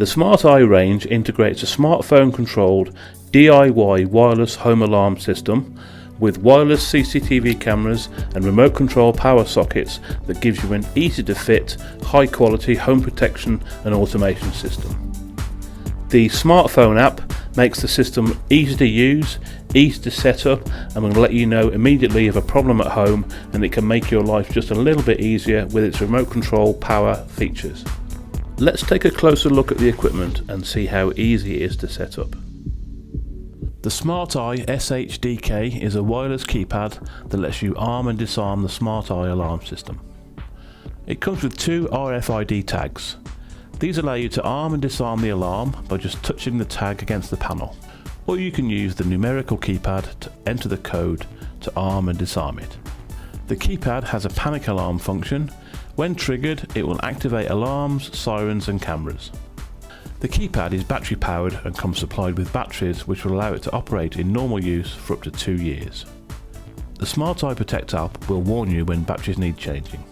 The Smart Eye range integrates a smartphone controlled DIY wireless home alarm system with wireless CCTV cameras and remote control power sockets that gives you an easy to fit, high quality home protection and automation system. The smartphone app makes the system easy to use, easy to set up, and will let you know immediately of a problem at home, and it can make your life just a little bit easier with its remote control power features. Let's take a closer look at the equipment and see how easy it is to set up. The Smart Eye SHDK is a wireless keypad that lets you arm and disarm the Smart Eye alarm system. It comes with two RFID tags. These allow you to arm and disarm the alarm by just touching the tag against the panel, or you can use the numerical keypad to enter the code to arm and disarm it. The keypad has a panic alarm function. When triggered, it will activate alarms, sirens and cameras. The keypad is battery powered and comes supplied with batteries which will allow it to operate in normal use for up to 2 years. The Smart Eye Protect app will warn you when batteries need changing.